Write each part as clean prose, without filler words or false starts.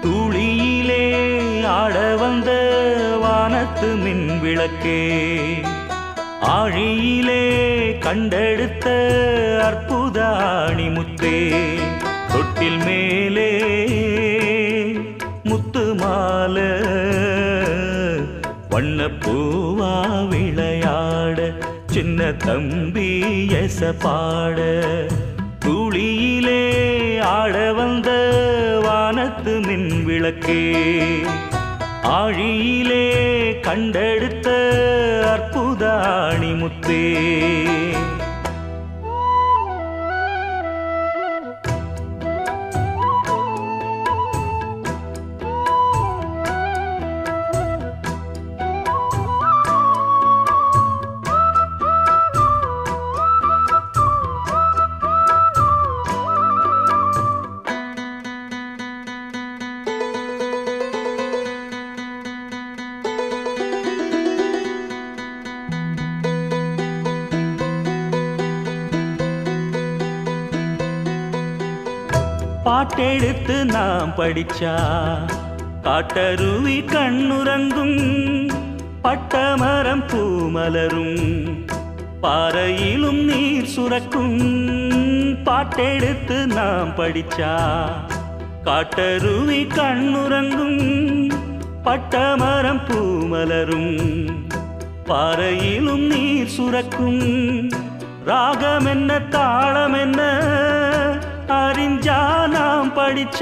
தூளியிலே ஆட வந்த வானத்து மின் விளக்கே, ஆழியிலே கண்டெடுத்த அற்புத அணிமுத்தே, தொட்டில் மேலே முத்து மாலை வண்ணப்பூவா விளையாட, சின்ன தம்பி எச பாட. தூளியிலே ஆட வந்த வானத்து மின் விளக்கே, ஆழியிலே கண்டெடுத்த அற்புத அணிமுத்தே. பாட்டெடுத்து நாம் படிச்சா காட்டருவி கண்ணுறங்கும், பட்டமரம் பூமலரும், பாறையிலும் நீர் சுரக்கும். பாட்டெடுத்து நாம் படிச்சா காட்டருவி கண்ணுறங்கும், பட்டமரம் பூமலரும், பாறையிலும் நீர் சுரக்கும். ராகம் என்ன தாளம் என்ன அறிஞ்சா நாம் படிச்ச,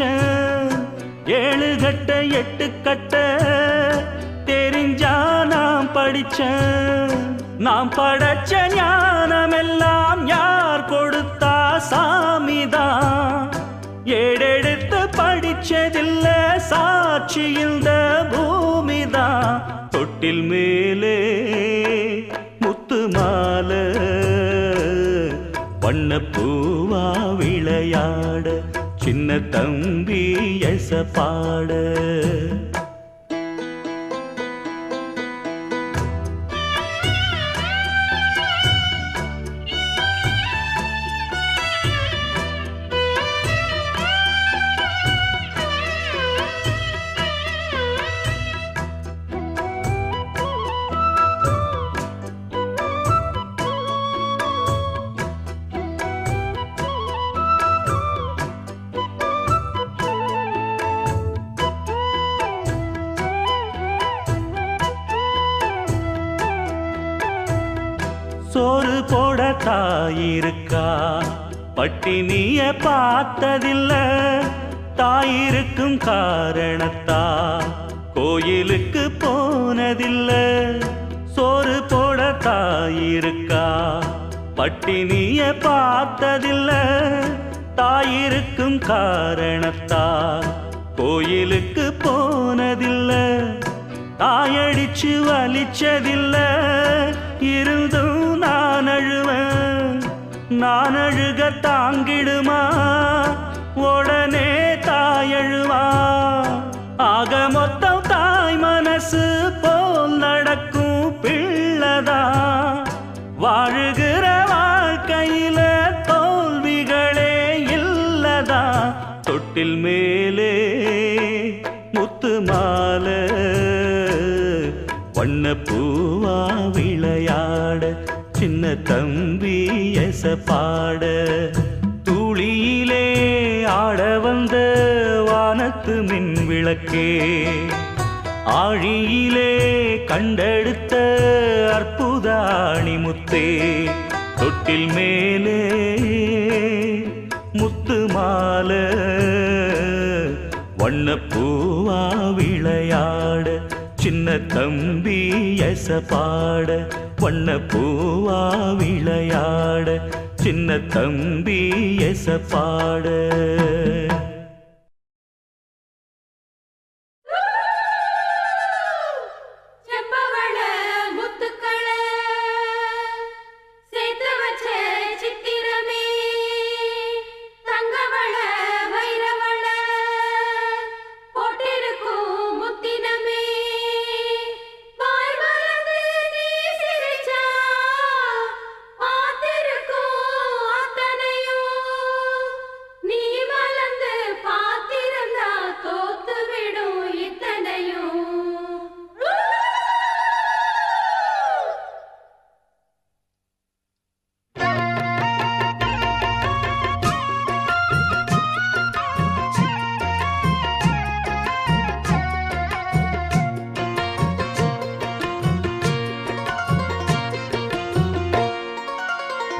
ஏழு கட்ட எட்டு கட்ட தெரிஞ்சா நாம் படிச்ச. நாம் படைச்ச ஞானமெல்லாம் யார் கொடுத்தா? சாமிதான். ஏடெடுத்து படிச்சதில்ல, சாட்சி இந்த பூமிதான். தொட்டில் மேலே முத்து மாலை வண்ணப்பூவா விளையாட, சின்ன தம்பி எச பாட. சோறு போட தாயிருக்கா, பட்டினிய பார்த்ததில்ல. தாயிருக்கும் காரணத்தா கோயிலுக்கு போனதில்ல. சோறு போட தாயிருக்கா, பட்டினிய பார்த்ததில்ல. தாயிருக்கும் காரணத்தா கோயிலுக்கு போனதில்ல. தாயடிச்சு வலிச்சதில்ல, இருந்தும் நான் அழுவேன். நான் அழுக தாங்கிடுமா? உடனே தாயழுவா. ஆக மொத்தம் தாய் மனசு போல் நடக்கும் பிள்ளதா. வாழுகிற வாழ்க்கையில தோல்விகளே இல்லதா. தொட்டில் மேலே முத்து மாலை வண்ணப்பூவா விளையாட, சின்ன தம்பி எச பாட. தூளியிலே ஆட வந்த வானத்து மின் விளக்கே, ஆழியிலே கண்டெடுத்த அற்புத அணிமுத்தே, தொட்டில் மேலே முத்து மாலை வண்ணப்பூவா விளையாட, சின்ன தம்பி எச பாட. வண்ணப்பூவா விளையாட, சின்ன தம்பி எச பாட. நீ மலர்ந்து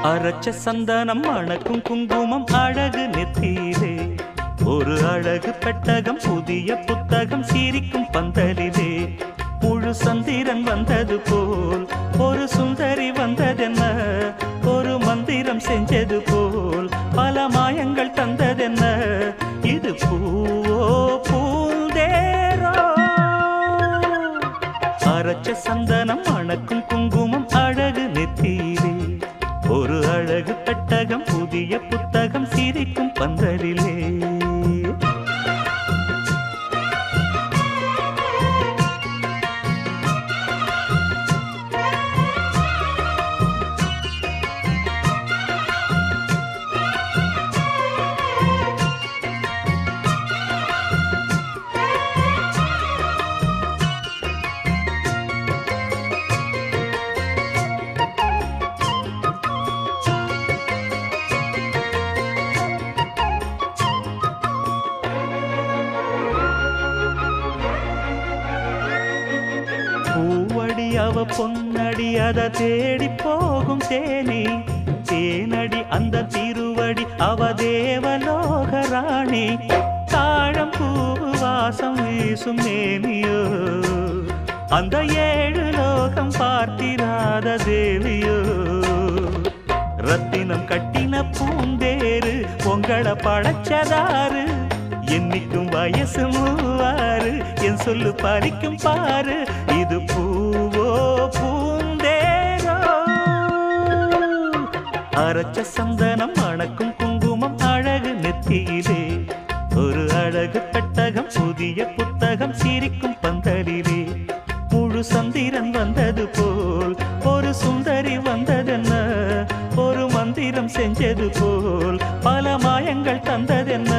அரைச்ச சந்தனம் மணக்கும் குங்குமம் அழகு நெத்தியிலே ஒரு அழகு பெட்டகம் புதிய புத்தகம் சிரிக்கும் பந்தலிலே முழு சந்திரன் வந்தது போல் ஒரு சுந்தரி வந்ததென்ன ஒரு மந்திரம் செஞ்சது போல் பல மாயங்கள் தந்ததென்ன இது பூவோ பூந்தேரோ அரைச்ச சந்தனம் மணக்கும் குங்குமம் அழகு நெத்தியிலே ஒரு அழகு பெட்டகம் புதிய புத்தகம் சிரிக்கும் பந்தலிலே அவ பொன்னடி அத தேடி போகும் தேனி தேனடி அந்த திருவடி அவ தேவலோக ராணி தாழம் பூவு வாசம் வீசும் மேனியோ அந்த ஏழு லோகம் பார்த்திராத தேவியோ ரத்தினம் கட்டின பூந்தேரு உங்களை படைச்சதாரு என்னைக்கும் வயசு மூவாறு என் சொல்லு பறிக்கும் பாரு இது பூவோ பூந்தேரோ அரைச்ச சந்தனம் மணக்கும் குங்குமம் அழகு நெத்தியிலே ஒரு அழகு பெட்டகம் புதிய புத்தகம் சிரிக்கும் பந்தலிலே முழு சந்திரன் வந்தது போல் ஒரு சுந்தரி வந்ததென்ன ஒரு மந்திரம் செஞ்சது போல் பல மாயங்கள் தந்ததென்ன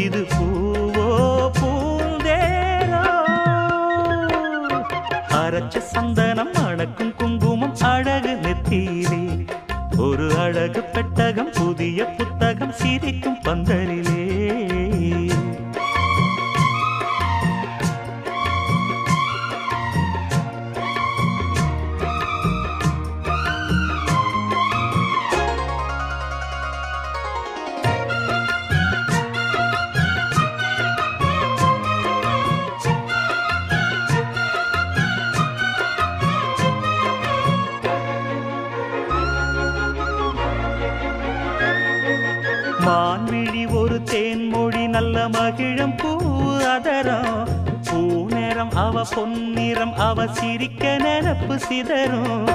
இது பூவோ பூந்தேரோ அரைச்ச சந்தனம் மணக்கும் குங்குமம் அழகு நெத்தியிலே ஒரு அழகு பெட்டகம் புதிய புத்தகம் சிரிக்கும் பந்தலிலே மான்விழி ஒரு தேன்மொழி நல்ல மகிழம் பூ அதரம் பூநேரம் அவ பொன்னிறம் அவ சிரிக்க நினப்பு சிதறும்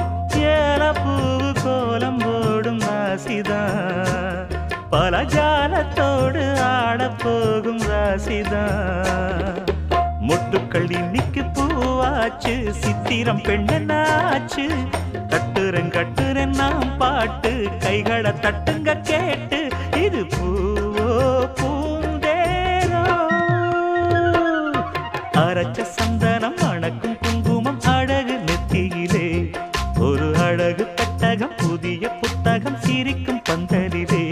ஏல பூவு கோலம் போடும் ராசிதான் பல ஜாலத்தோடு ஆடப்போகும் ராசிதான் மொட்டுக்கள் இன்னைக்கு பூவாச்சு சித்திரம் பெண்ணாச்சு கட்டுறன் நாம் பாட்டு கைகளை தட்டுங்க கேட்டு இது பூவோ பூந்தேரோ அரைச்ச சந்தனம் மணக்கும் குங்குமம் அழகு நெத்தியிலே ஒரு அழகு பெட்டகம் புதிய புத்தகம் சிரிக்கும் பந்தலிலே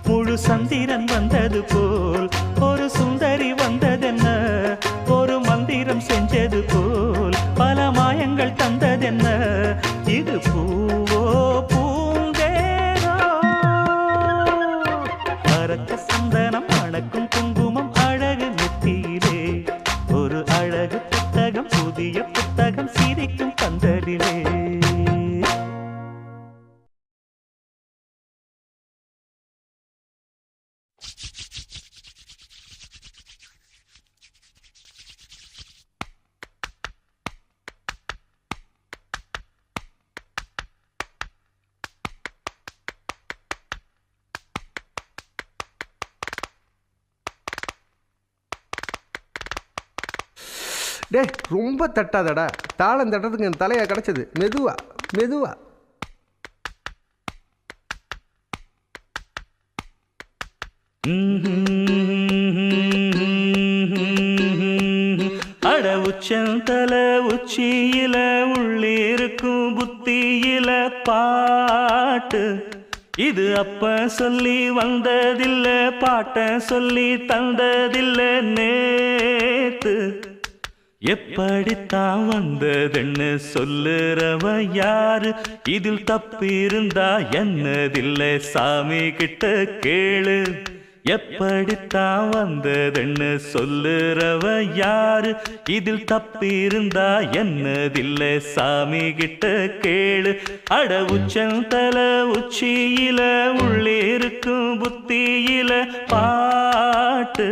முழு சந்திரன் வந்தது போல் ஒரு சுந்தரி வந்ததென்ன ஒரு மந்திரம் செஞ்சது போல் பல மாயங்கள் தந்ததென்ன இது பூவோ பூந்தேரோ அரைச்ச சந்தனம் மணக்கும் குங்குமம் அழகு நெத்தியிலே ஒரு அழகு புத்தகம் புதிய புத்தகம் சிரிக்கும் பந்தலிலே டே ரொம்ப தட்டாதடா தாளம் தட்டுறதுக்கு என் தலையா கிடச்சது மெதுவா மெதுவா அட உச்சந்தல உச்சியில உள்ளிருக்கும் புத்தியில பாட்டு இது அப்ப சொல்லி வந்ததில்ல பாட்ட சொல்லி தந்ததில்ல நேத்து எப்படித்தான் வந்ததுன்னு சொல்லுறவ யாரு? இதில் தப்பிருந்தா என்னதில்லை சாமி கிட்ட கேளு. எப்படித்தான் வந்ததுன்னு சொல்லுறவ யாரு? இதில் தப்பிருந்தா என்னதில்லை சாமி கிட்ட கேளு. அட உச்சந்தல உச்சியில உள்ளிருக்கும் புத்தியில பாட்டு.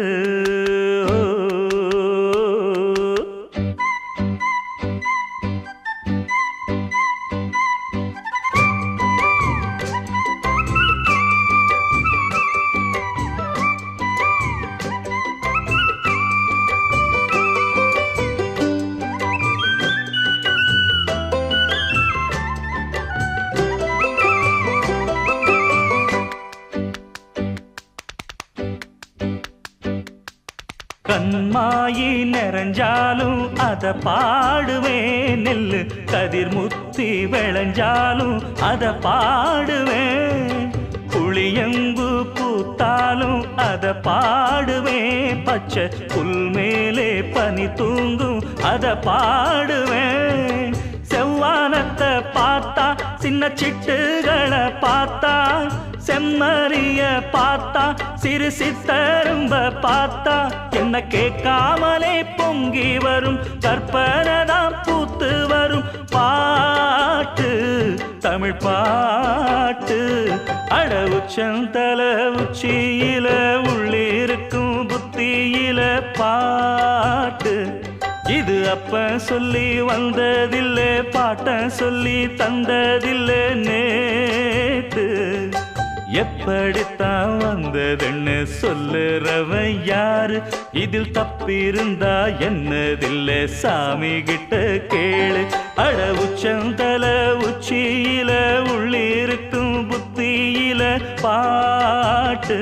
கண்மாயி நிறைஞ்சாலும் அத பாடுவேன். நெல்லு கதிர் முத்தி விளைஞ்சாலும் அத பாடுவேன். புளியங்கு பூத்தாலும் அத பாடுவேன். பச்சை புல் மேலே பனி தூங்கும் அத பாடுவேன். செவ்வானத்தை பார்த்தா சின்ன சிட்டுகளை பார்த்தா செம்மறிய பார்த்தா சிறு சித்தரும்ப பார்த்தா என்ன கேட்காமலே பொங்கி வரும் கற்பனைதான் பூத்து வரும் பாட்டு தமிழ் பாட்டு. அட உச்சந்தல உச்சியில உள்ளிருக்கும் புத்தியில பாட்டு. இது அப்ப சொல்லி வந்ததில்லை பாட்ட சொல்லி தந்ததில்லை நேத்து. எப்படித்தான் வந்ததுன்னு சொல்லுறவன் யாரு? இதில் தப்பிருந்தா என்னதில்லை சாமி கிட்ட கேளு. அட உச்சந்தல உச்சியில உள்ளிருக்கும் புத்தியில பாட்டு.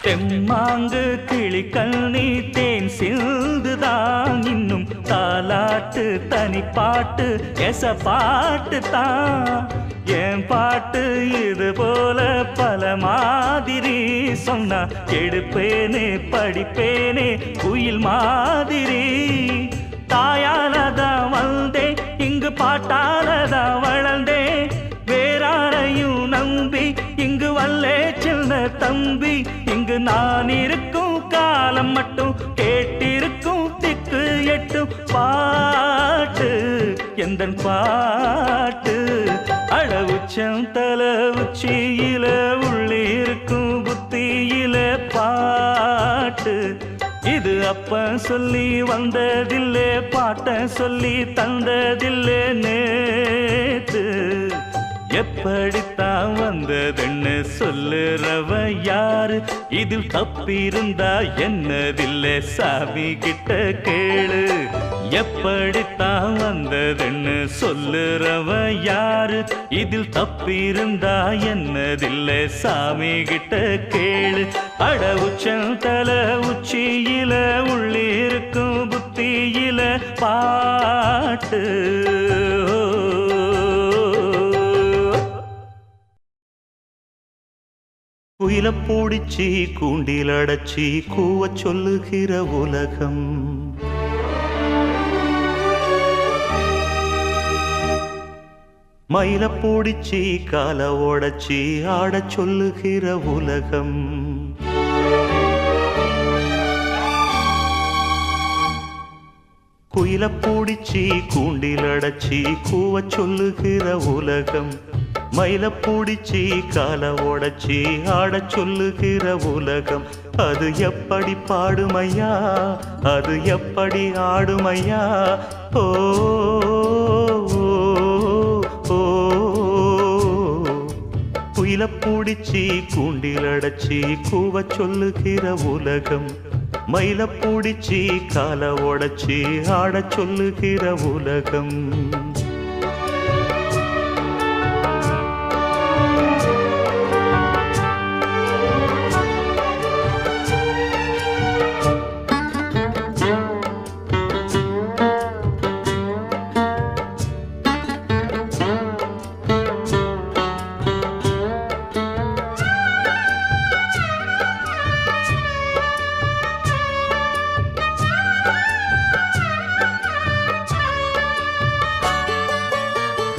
தெம்மாங்கு கிளிக்கண்ணி தேன் சிந்துதான் இன்னும் தாலாட்டு தனிப்பாட்டு எச பாட்டு தான். என் பாட்டு இது போல பல மாதிரி சொன்னா எடுப்பேனே படிப்பேனே குயில் மாதிரி. தாயாலதான் வந்தேன் இங்கு பாட்டாலதான் வளர்ந்தேன். வேறாரையும் நம்பி இங்கு வல்லே சின்ன தம்பி. இங்கு நான் இருக்கும் காலம் மட்டும் கேட்டிருக்கும் திக்கு எட்டும் பாட்டு எந்தன் பாட்டு. அட உச்சந்தல உச்சியில உள்ளிருக்கும் புத்தியில பாட்டு. இது அப்ப சொல்லி வந்ததில்லை பாட்ட சொல்லி தந்ததில்லை நேத்து. எப்படித்தான் வந்ததுன்னு சொல்லுறவ யாரு? இதில் தப்பிருந்தா என்னதில்லை சாமி கிட்ட கேளு. எப்படித்தான் வந்ததுன்னு சொல்லுறவ யாரு? இதில் தப்பிருந்தா என்னதில்லை சாமி கிட்ட கேளு. அட உச்சந்தல உச்சியில உள்ளிருக்கும் புத்தியில பாட்டு. குயில பூடிச்சி கூண்டில் அடைச்சி கூவ சொல்லுகிற உலகம். மயில பூடிச்சி கால ஓடச்சி ஆட சொல்லுகிற உலகம். குயில பூடிச்சி கூண்டில் அடைச்சி கூவ சொல்லுகிற உலகம். மயில பூடிச்சி கால ஓடச்சி ஆட சொல்லுகிற உலகம். அது எப்படி பாடுமையா அது எப்படி ஆடுமையா. ஓ குயில பூடிச்சி கூண்டில் அடைச்சி கூவ சொல்லுகிற உலகம், மயில பூடிச்சி கால உடைச்சி ஆட சொல்லுகிற உலகம்.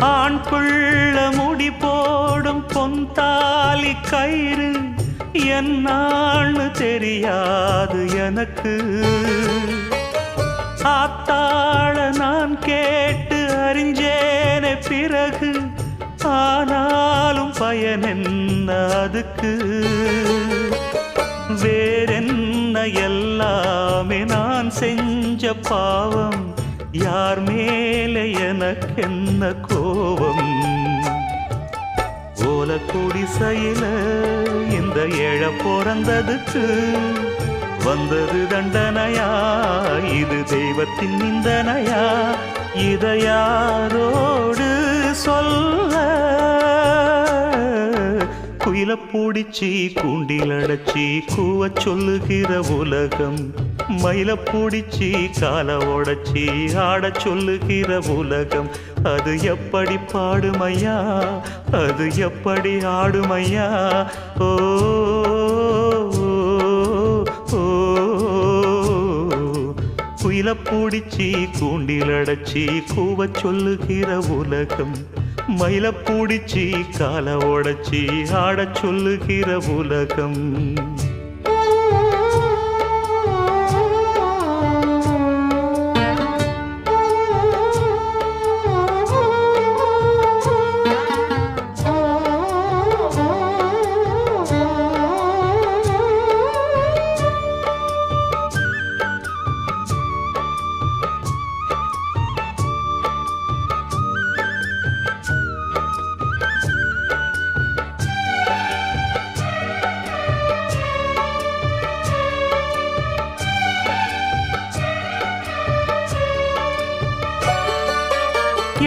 ஆண் புள்ள முடி போடும் பொன்தாலி கயிறு என்னான்னு தெரியாது எனக்கு. ஆத்தாள நான் கேட்டு அறிஞ்சேனே பிறகு, ஆனாலும் பயன் என்ன அதுக்கு. வேறென்ன எல்லாமே நான் செஞ்ச பாவம், யார் மேலே எனக்கென்ன கோபம். ஓல குடிசையில இந்த ஏழ பிறந்ததுக்கு வந்தது தண்டனையா, இது தெய்வத்தின் நிந்தனையா, இதை யாரோடு சொல்ல. குயில பூடிச்சி கூண்டில் அடைச்சி கூவ சொல்லுகிற உலகம், மயில பூடிச்சி கால உடைச்சி ஆட சொல்லுகிற உலகம். அது எப்படி பாடுமையா, அது எப்படி ஆடுமையா. ஓ குயில பூடிச்சி கூண்டில் அடைச்சி கூவ சொல்லுகிற உலகம், மயில பூடிச்சி கால உடைச்சி ஆட சொல்லுகிற உலகம்.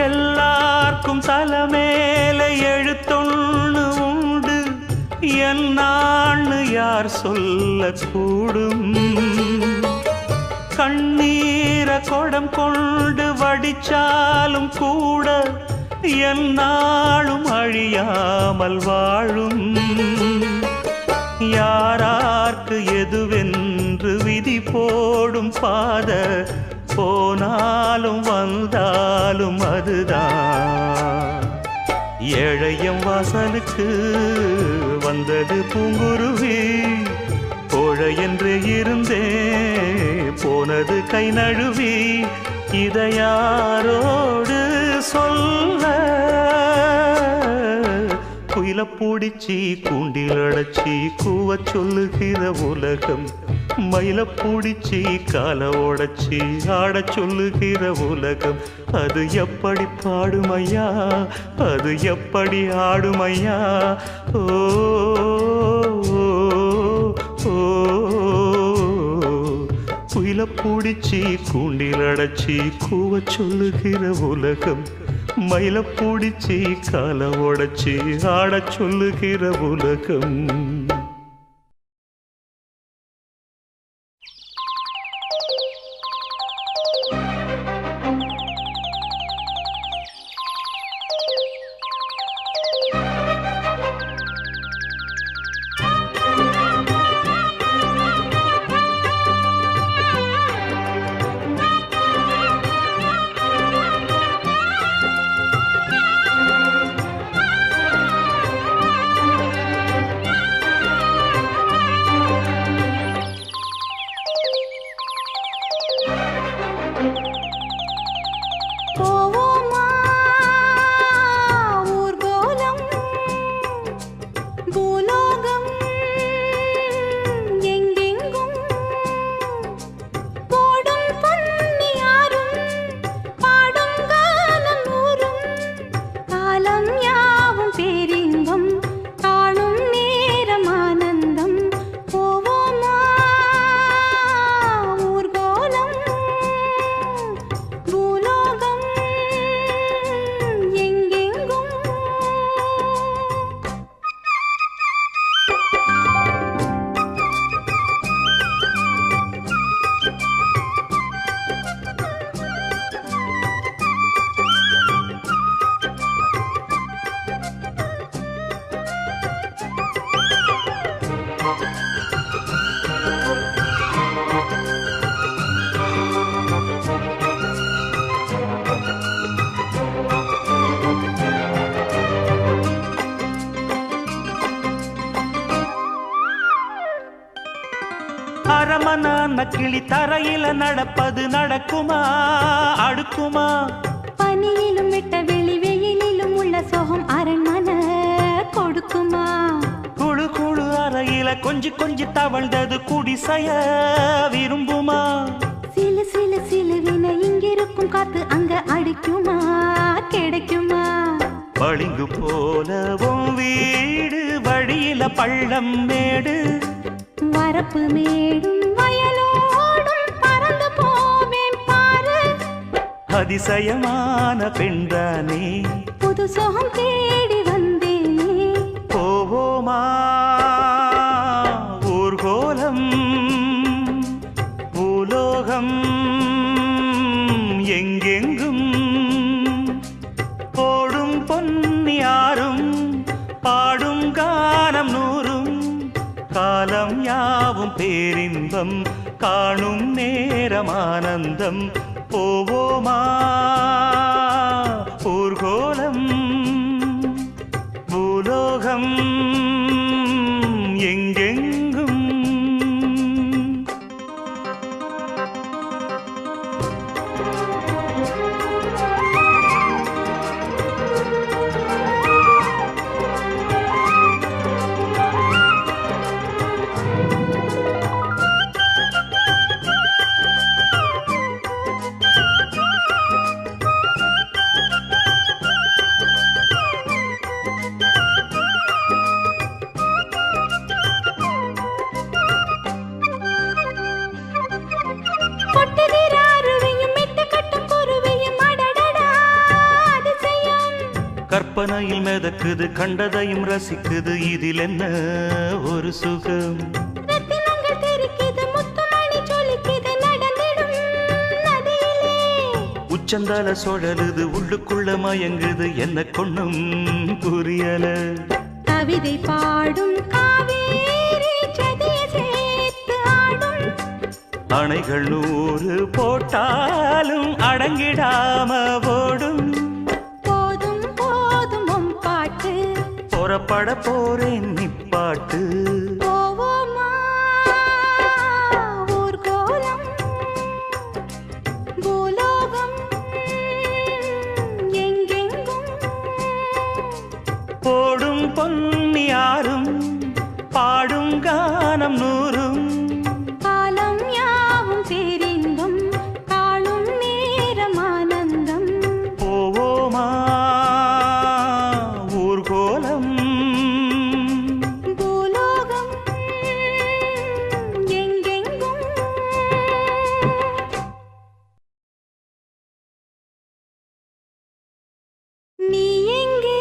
எல்லாருக்கும் தலைமேல எழுத்தொன்னு உண்டு, என்னான்னு யார் சொல்லக்கூடும். கண்ணீர கொடம் கொண்டு வடிச்சாலும் கூட என்னாலும் அழியாமல் வாழும். யாரார்க்கு எதுவென்று விதி போடும் பாத, போனாலும் வந்தாலும் அதுதான். ஏழையம் வாசலுக்கு வந்தது பூங்குருவி, கோழை என்று இருந்தே போனது கை நழுவி. இதை யாரோடு சொல்ல. குயில பூடிச்சி கூண்டில் அடைச்சி கூவ சொல்லுகிற உலகம், மயில பூடிச்சி கால உடைச்சி ஆட சொல்லுகிற உலகம். அது எப்படி பாடுமையா, அது எப்படி ஆடுமையா. ஓ குயில பூடிச்சி கூண்டில் அடைச்சி கூவ சொல்லுகிற உலகம், மயில பூடிச்சி கால உடைச்சி ஆட சொல்லுகிற உலகம். கிளி தரையில நடப்பது நடக்குமா அடுக்குமா? பனியிலும் விட்ட வெளி வெயிலிலும் உள்ள சோகம் அரண்மனை கொடுக்குமா? குழு குழு அறையில கொஞ்சி கொஞ்சி தவழ்ந்தது குடிசைய விரும்புமா? சிலு சிலு சிலுவின இங்கிருக்கும் காத்து அங்க அடிக்குமா கிடைக்குமா? பளிங்கு போலவும் வீடு வழியில பள்ளம் மேடு, வரப்பு மேடும் வயலோடும் பறந்து போவேன் பாரு. அதிசயமான பெண்தானே புது சோகம் தேடி வந்தேனே. போவோமா ஊர்கோலம் பூலோகம் எங்கெங்கும் போடும் பொன்னியாரும் பாடும் கானம் நூறும் காலம் யாவும் பேரின்பம் காணும் நேரம் ஆனந்தம். போவோமா ஊர்கோலம் பூலோகம் எங்கெங்கும். கற்பனையில் மிதக்குது கண்டதையும் ரசிக்குது இதில் என்ன ஒரு சுகம். உச்சந்தால சுழலுது உள்ளுக்குள்ள மயங்குது என்ன கொண்ணும் புரியல. கவிதை பாடும் காவேரி சதியை சேர்த்து ஆடும். அணைகள் 100 போட்டாலும் அடங்கிடாம ஓடும். புறப்பட போறேன் நிப்பாட்டு. போவோமா ஊர்கோலம் பூலோகம் எங்கெங்கும் போடும் பொன்னியாரும் பாடும் கானம் நூறும் காலம் யாவும் பேரின்பம் காணும் நேரம் ஆனந்தம். போவோமா ஊர்கோலம் பூலோகம் எங்கெங்கும். நீ எங்கே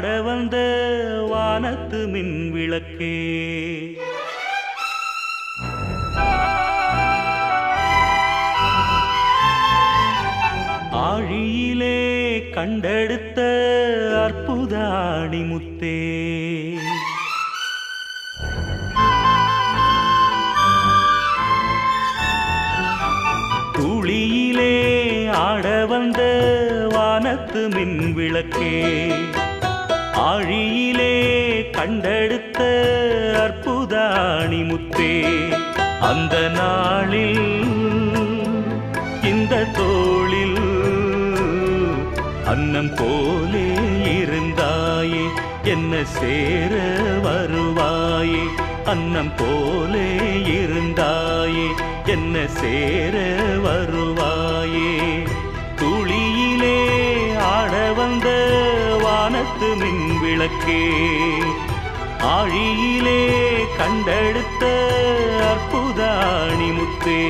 ஆட வந்த வானத்து மின் விளக்கே ஆழியிலே கண்டெடுத்த அற்புத ஆணிமுத்தே துளியிலே ஆட வந்த வானத்து மின் விளக்கே ஆழியிலே கண்டெடுத்த அற்புத ஆணிமுத்தே அந்த நாளில் இந்த தோளில் அன்னம் போலே இருந்தாயே என்ன சேர வருவாயே அன்னம் போலே இருந்தாயே என்ன சேர வருவாயே துளியிலே ஆட வந்த வானத்து மின் விளக்கே ஆழியிலே கண்டெடுத்த அற்புத ஆணிமுத்தே